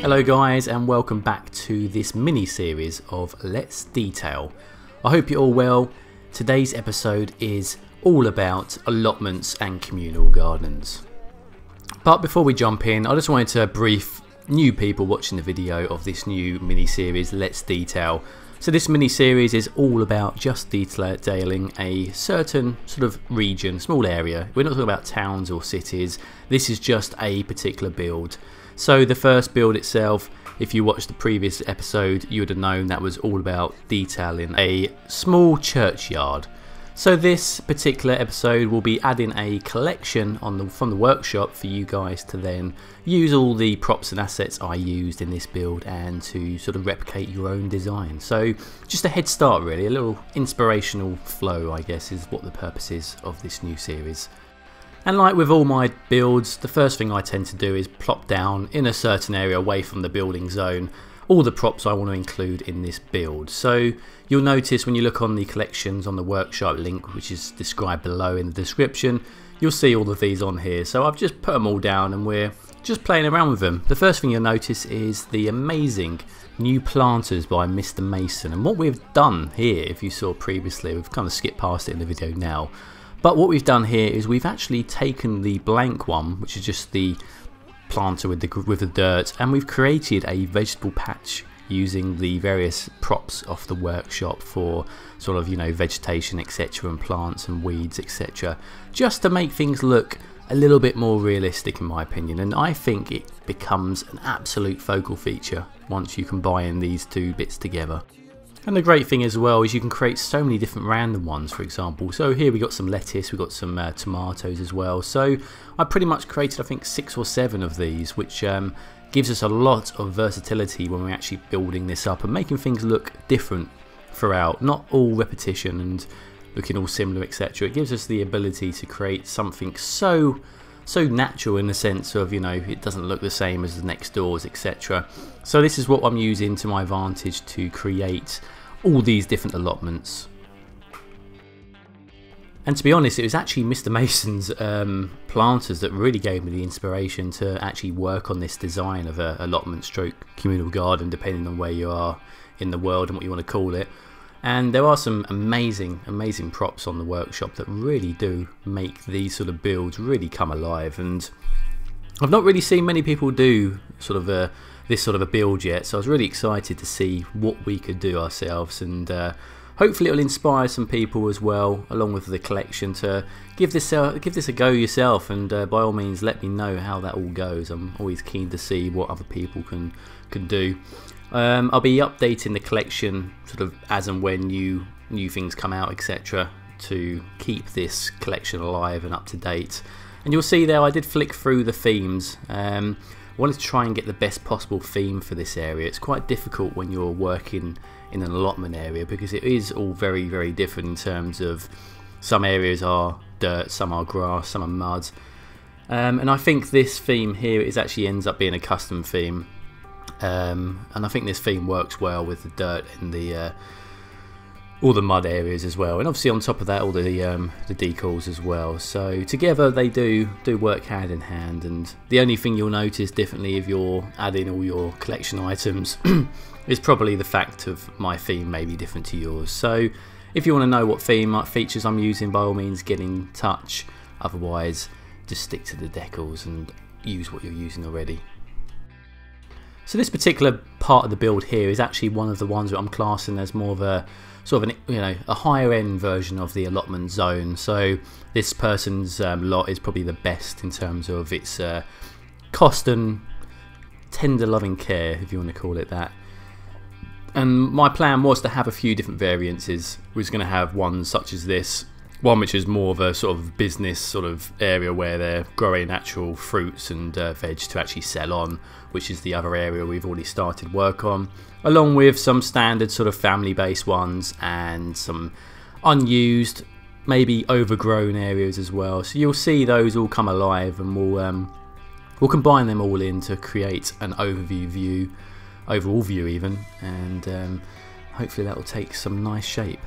Hello guys, and welcome back to this mini series of Let's Detail. I hope you're all well. Today's episode is all about allotments and communal gardens. But before we jump in, I just wanted to brief new people watching the video of this new mini series Let's Detail. So this mini series is all about just detailing a certain sort of region, small area. We're not talking about towns or cities. This is just a particular build. So the first build itself, if you watched the previous episode, you would have known that was all about detailing a small churchyard. So this particular episode will be adding a collection from the workshop for you guys to then use all the props and assets I used in this build and to sort of replicate your own design. So just a head start really, a little inspirational flow I guess is what the purpose is of this new series. And like with all my builds, the first thing I tend to do is plop down in a certain area away from the building zone all the props I want to include in this build. So you'll notice when you look on the collections on the workshop link, which is described below in the description, you'll see all of these on here. So I've just put them all down and we're just playing around with them. The first thing you'll notice is the amazing new planters by Mr. Mason. And what we've done here, if you saw previously, we've kind of skipped past it in the video now. But what we've done here is we've actually taken the blank one, which is just the planter with the dirt, and we've created a vegetable patch using the various props off the workshop for sort of, you know, vegetation etc, and plants and weeds etc, just to make things look a little bit more realistic in my opinion. And I think it becomes an absolute focal feature once you combine these two bits together. And the great thing as well is you can create so many different random ones, for example. So here we got some lettuce, we got some tomatoes as well. So I pretty much created I think 6 or 7 of these, which gives us a lot of versatility when we're actually building this up and making things look different throughout, not all repetition and looking all similar etc. It gives us the ability to create something so natural in the sense of, you know, it doesn't look the same as the next doors etc. So this is what I'm using to my advantage to create all these different allotments. And to be honest, it was actually Mr. Mason's planters that really gave me the inspiration to actually work on this design of a allotment stroke communal garden, depending on where you are in the world and what you want to call it. And there are some amazing props on the workshop that really do make these sort of builds really come alive. And I've not really seen many people do sort of this sort of a build yet, so I was really excited to see what we could do ourselves, and hopefully it'll inspire some people as well, along with the collection, to give this a go yourself. And by all means let me know how that all goes. I'm always keen to see what other people can do. I'll be updating the collection sort of as and when new things come out etc, to keep this collection alive and up to date. And you'll see there I did flick through the themes. I wanted to try and get the best possible theme for this area. It's quite difficult when you're working in an allotment area because it is all very different in terms of some areas are dirt, some are grass, some are mud. And I think this theme here actually ends up being a custom theme. And I think this theme works well with the dirt and the all the mud areas as well, and obviously on top of that all the decals as well. So together they do work hand in hand. And the only thing you'll notice differently if you're adding all your collection items is probably the fact of my theme may be different to yours. So if you want to know what theme features I'm using, by all means get in touch. Otherwise just stick to the decals and use what you're using already. So this particular part of the build here is actually one of the ones that I'm classing as more of a sort of a higher end version of the allotment zone. So this person's lot is probably the best in terms of its cost and tender loving care, if you want to call it that. And my plan was to have a few different variances. We was going to have one such as this, one which is more of a sort of business sort of area where they're growing actual fruits and veg to actually sell on, which is the other area we've already started work on, along with some standard sort of family based ones and some unused, maybe overgrown areas as well. So you'll see those all come alive, and we'll combine them all in to create an overall view even, and hopefully that will take some nice shape.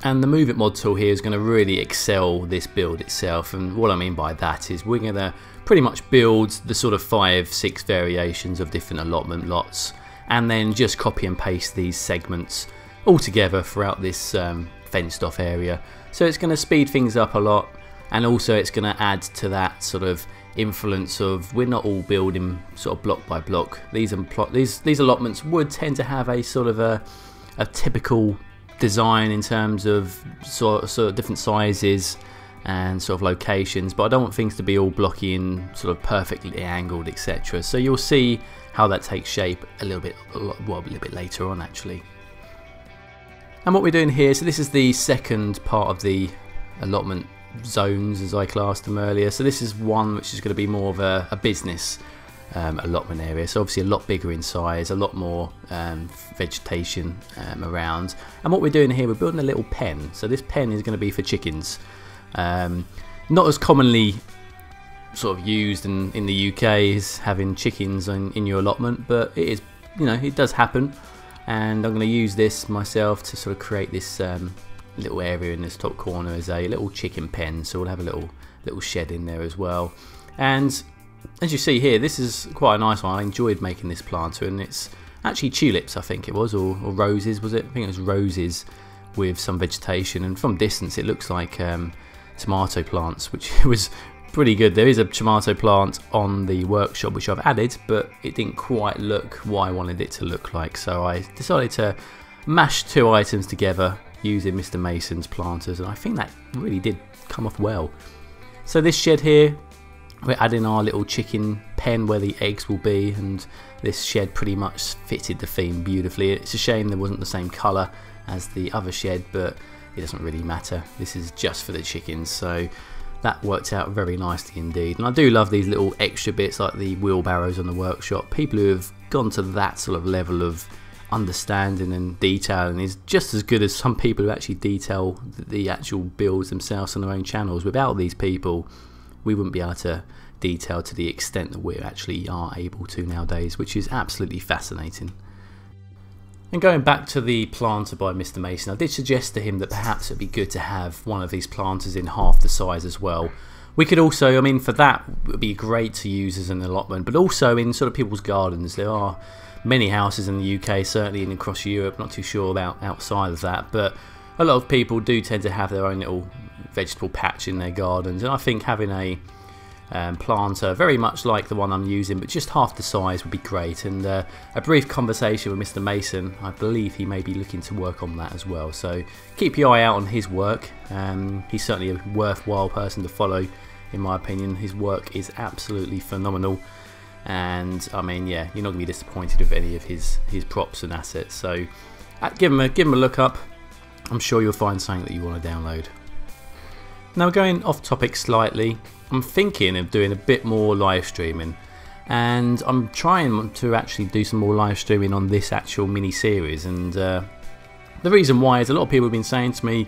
And the Move It mod tool here is going to really excel this build itself, and what I mean by that is we're going to pretty much build the sort of 5-6 variations of different allotment lots, and then just copy and paste these segments all together throughout this fenced off area. So it's going to speed things up a lot, and also it's going to add to that sort of influence of we're not all building sort of block by block. These allotments would tend to have a sort of a typical design in terms of sort of different sizes and sort of locations, but I don't want things to be all blocky and sort of perfectly angled, etc. So you'll see how that takes shape a little bit later on actually. And what we're doing here, so this is the second part of the allotment zones as I classed them earlier. So this is one which is going to be more of a business allotment area, so obviously a lot bigger in size, a lot more vegetation around. And what we're doing here, we're building a little pen. So this pen is going to be for chickens. Not as commonly sort of used in the UK as having chickens in your allotment, but it is, you know, it does happen. And I'm going to use this myself to sort of create this little area in this top corner as a little chicken pen. So we'll have a little shed in there as well. And as you see here, this is quite a nice one. I enjoyed making this planter, and it's actually tulips, I think it was, or roses, was it? I think it was roses with some vegetation, and from distance it looks like tomato plants, which was pretty good. There is a tomato plant on the workshop which I've added, but it didn't quite look what I wanted it to look like, so I decided to mash two items together using Mr. Mason's planters, and I think that really did come off well. So this shed here, we're adding our little chicken pen where the eggs will be, and this shed pretty much fitted the theme beautifully. It's a shame there wasn't the same colour as the other shed, but it doesn't really matter. This is just for the chickens, so that worked out very nicely indeed. And I do love these little extra bits like the wheelbarrows on the workshop. People who have gone to that sort of level of understanding and detailing is just as good as some people who actually detail the actual builds themselves on their own channels. Without these people, we wouldn't be able to detail to the extent that we actually are able to nowadays, which is absolutely fascinating. And going back to the planter by Mr. Mason, I did suggest to him that perhaps it'd be good to have one of these planters in half the size as well. We could also, I mean, for that it would be great to use as an allotment, but also in sort of people's gardens. There are many houses in the UK, certainly and across Europe, not too sure about outside of that, but a lot of people do tend to have their own little vegetable patch in their gardens, and I think having a planter very much like the one I'm using but just half the size would be great. And a brief conversation with Mr. Mason, I believe he may be looking to work on that as well, so keep your eye out on his work. He's certainly a worthwhile person to follow in my opinion. His work is absolutely phenomenal, and I mean, yeah, you're not going to be disappointed with any of his props and assets, so give him a look up. I'm sure you'll find something that you want to download. Now, going off topic slightly, I'm thinking of doing a bit more live streaming, and I'm trying to actually do some more live streaming on this actual mini series. And the reason why is a lot of people have been saying to me,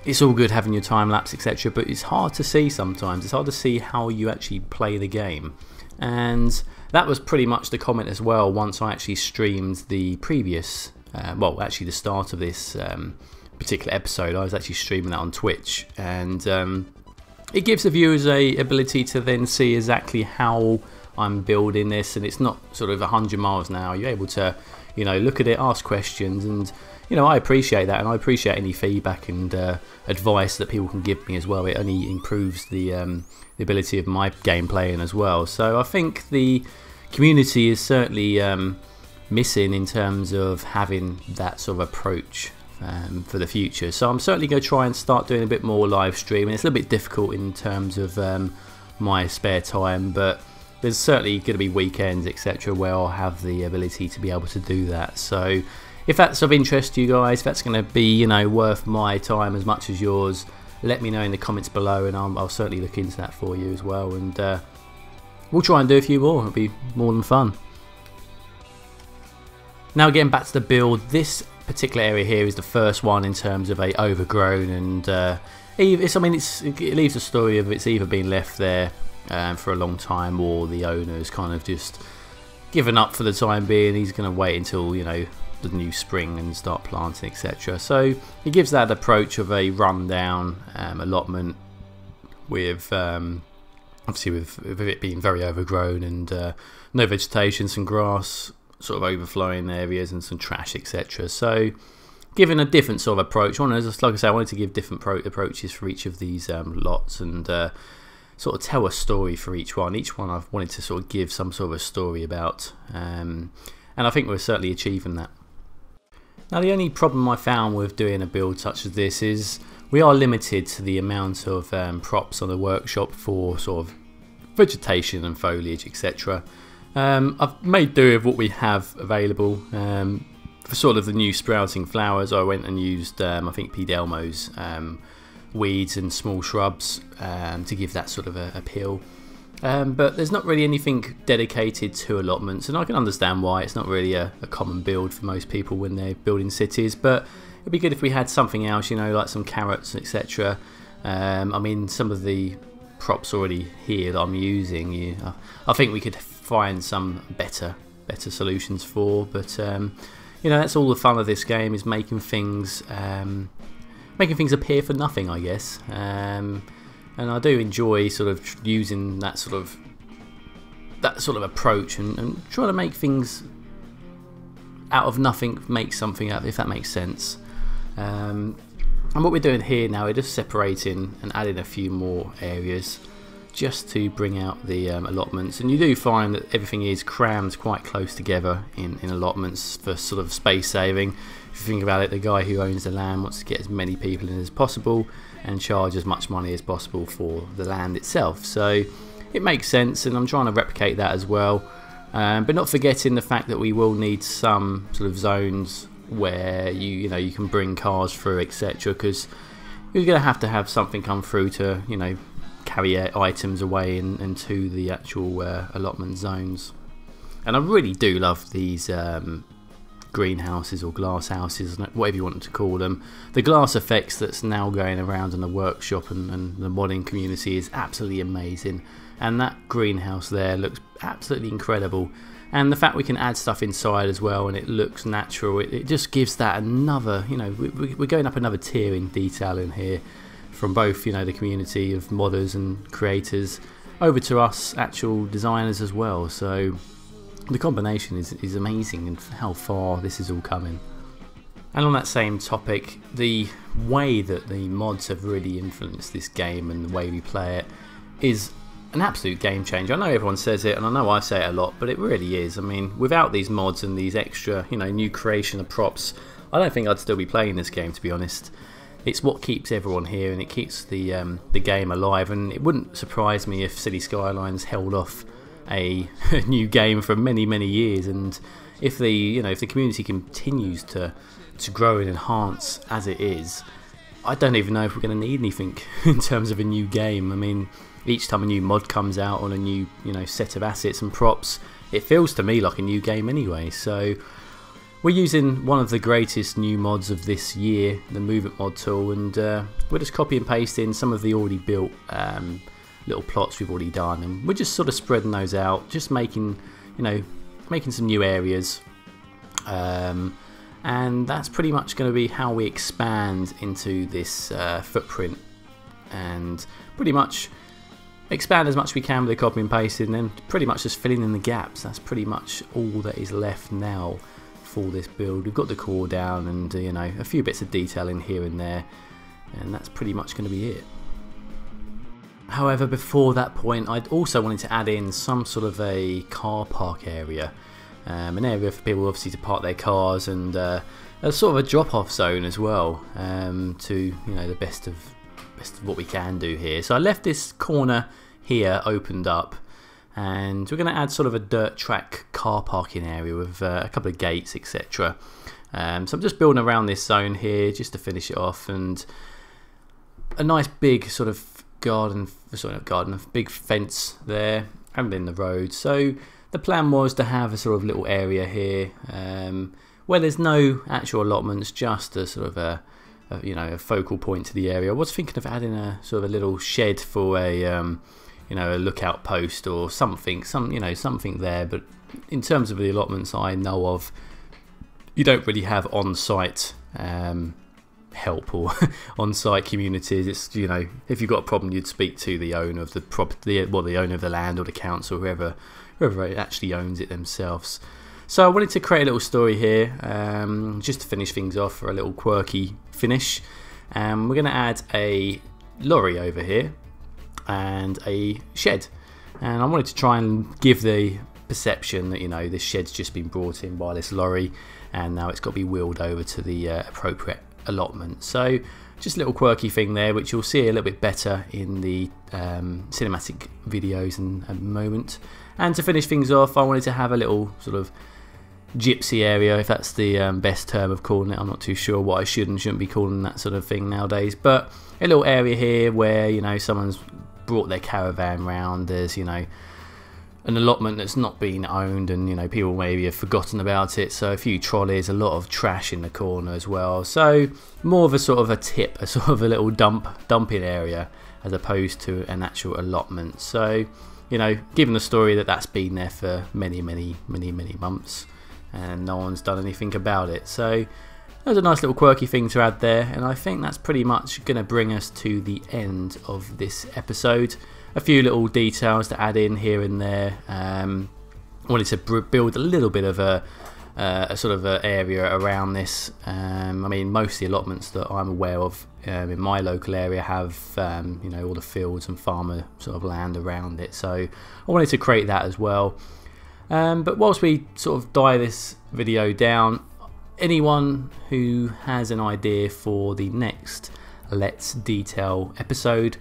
it's all good having your time lapse, etc., but it's hard to see sometimes. It's hard to see how you actually play the game, and that was pretty much the comment as well once I actually streamed the previous, well, actually the start of this particular episode. I was actually streaming that on Twitch, and it gives the viewers a ability to then see exactly how I'm building this, and it's not sort of 100 miles an hour. You're able to, you know, look at it, ask questions, and you know, I appreciate that, and I appreciate any feedback and advice that people can give me as well. It only improves the ability of my gameplaying as well. So I think the community is certainly missing in terms of having that sort of approach for the future. So I'm certainly going to try and start doing a bit more live streaming. It's a little bit difficult in terms of my spare time, but there's certainly going to be weekends, etc., where I'll have the ability to be able to do that. So if that's of interest to you guys, if that's going to be, you know, worth my time as much as yours, let me know in the comments below, and I'll certainly look into that for you as well. And we'll try and do a few more. It'll be more than fun. Now, getting back to the build, this particular area here is the first one in terms of a overgrown, and it leaves a story of it's either been left there for a long time, or the owner's kind of just given up for the time being. He's going to wait until, you know, the new spring and start planting, etc. So it gives that approach of a rundown allotment with obviously with it being very overgrown and no vegetation, some grass sort of overflowing areas and some trash, etc. So giving a different sort of approach. Like I say, I wanted to give different approaches for each of these lots and sort of tell a story for each one. Each one I've wanted to sort of give some sort of a story about, and I think we're certainly achieving that. Now the only problem I found with doing a build such as this is we are limited to the amount of props on the workshop for sort of vegetation and foliage, etc. I've made do with what we have available. For sort of the new sprouting flowers, I went and used I think P. Delmo's weeds and small shrubs to give that sort of a appeal. But there's not really anything dedicated to allotments, and I can understand why. It's not really a common build for most people when they're building cities, but it'd be good if we had something else, you know, like some carrots, etc. I mean, some of the props already here that I'm using, I think we could find some better solutions for, but you know, that's all the fun of this game, is making things appear for nothing, I guess. And I do enjoy sort of using that sort of approach and trying to make things out of nothing, make something up, if that makes sense. And what we're doing here now, we're just separating and adding a few more areas just to bring out the allotments. And you do find that everything is crammed quite close together in allotments for sort of space saving. If you think about it, the guy who owns the land wants to get as many people in as possible and charge as much money as possible for the land itself. So it makes sense, and I'm trying to replicate that as well. But not forgetting the fact that we will need some sort of zones where you know you can bring cars through, etc. Because you're going to have something come through to, you know, carry items away and to the actual allotment zones. And I really do love these greenhouses or glass houses, whatever you want to call them. The glass effects that's now going around in the workshop and the modding community is absolutely amazing, and that greenhouse there looks absolutely incredible. And the fact we can add stuff inside as well and it looks natural, it just gives that another, you know, we're going up another tier in detail in here, from both, you know, the community of modders and creators over to us actual designers as well. So the combination is amazing, and how far this is all coming. And on that same topic, the way that the mods have really influenced this game and the way we play it is an absolute game changer. I know everyone says it, and I know I say it a lot, but it really is. I mean, without these mods and these extra, you know, new creation of props, I don't think I'd still be playing this game, to be honest. It's what keeps everyone here, and it keeps the game alive. And it wouldn't surprise me if City Skylines held off a new game for many years. And if the community continues to grow and enhance as it is, I don't even know if we're going to need anything in terms of a new game. I mean, each time a new mod comes out on a new, you know, set of assets and props, it feels to me like a new game anyway. So we're using one of the greatest new mods of this year, the movement mod tool, and we're just copy and pasting some of the already built little plots we've already done, and we're just sort of spreading those out, just making some new areas, and that's pretty much going to be how we expand into this footprint, and pretty much expand as much as we can with the copy and pasting, and then pretty much just filling in the gaps. That's pretty much all that is left now for this build. We've got the core down, and you know, a few bits of detail in here and there, and that's pretty much going to be it. However, before that point, I'd also wanted to add in some sort of a car park area, an area for people obviously to park their cars, and a sort of a drop-off zone as well, to, you know, the best of what we can do here. So I left this corner here opened up, and we're going to add sort of a dirt track car parking area with a couple of gates, etc. So I'm just building around this zone here just to finish it off, and a nice big sort of big fence there and in the road. So the plan was to have a sort of little area here where there's no actual allotments, just a sort of a focal point to the area. I was thinking of adding a sort of a little shed for a a lookout post or something there, but in terms of the allotments I know of, you don't really have on-site help or on-site communities. It's, you know, if you've got a problem, you'd speak to the owner of the property, well, the owner of the land or the council, whoever actually owns it themselves. So I wanted to create a little story here, just to finish things off for a little quirky finish. We're going to add a lorry over here and a shed, and I wanted to try and give the perception that, you know, this shed's just been brought in by this lorry and now it's got to be wheeled over to the appropriate allotment. So just a little quirky thing there, which you'll see a little bit better in the cinematic videos in a moment. And to finish things off, I wanted to have a little sort of gypsy area, if that's the best term of calling it. I'm not too sure what I should and shouldn't be calling that sort of thing nowadays, but a little area here where, you know, someone's brought their caravan round. There's, you know, an allotment that's not been owned, and, you know, people maybe have forgotten about it, so a few trolleys, a lot of trash in the corner as well. So more of a sort of a tip, a sort of a little dumping area as opposed to an actual allotment. So, you know, given the story that that's been there for many months and no one's done anything about it. So that was a nice little quirky thing to add there, and I think that's pretty much going to bring us to the end of this episode. A few little details to add in here and there. I wanted to build a little bit of a sort of a area around this. I mean, most of the allotments that I'm aware of in my local area have you know, all the fields and farmer sort of land around it, so I wanted to create that as well. But whilst we sort of die this video down, anyone who has an idea for the next Let's Detail episode,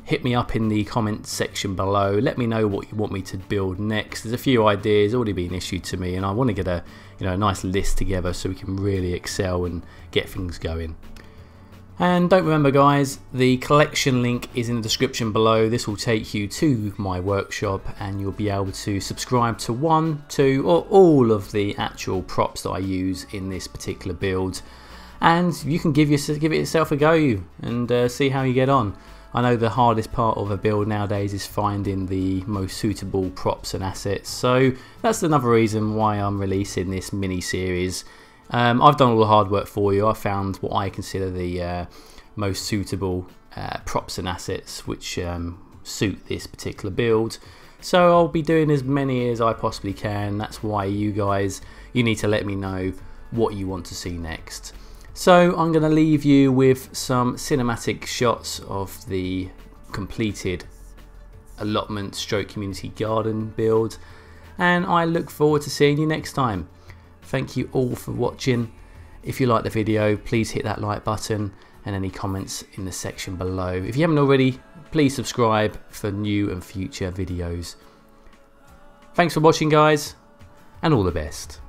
hit me up in the comments section below. Let me know what you want me to build next. There's a few ideas already being issued to me, and I want to get a, you know, a nice list together so we can really excel and get things going. And don't remember, guys, the collection link is in the description below. This will take you to my workshop, and you'll be able to subscribe to 1, 2 or all of the actual props that I use in this particular build, and you can give it yourself a go and see how you get on. I know the hardest part of a build nowadays is finding the most suitable props and assets, so that's another reason why I'm releasing this mini series. I've done all the hard work for you. I found what I consider the most suitable props and assets which suit this particular build, so I'll be doing as many as I possibly can. That's why you guys, you need to let me know what you want to see next. So I'm going to leave you with some cinematic shots of the completed allotment stroke community garden build, and I look forward to seeing you next time. Thank you all for watching. If you like the video, please hit that like button and any comments in the section below. If you haven't already, please subscribe for new and future videos. Thanks for watching, guys, and all the best.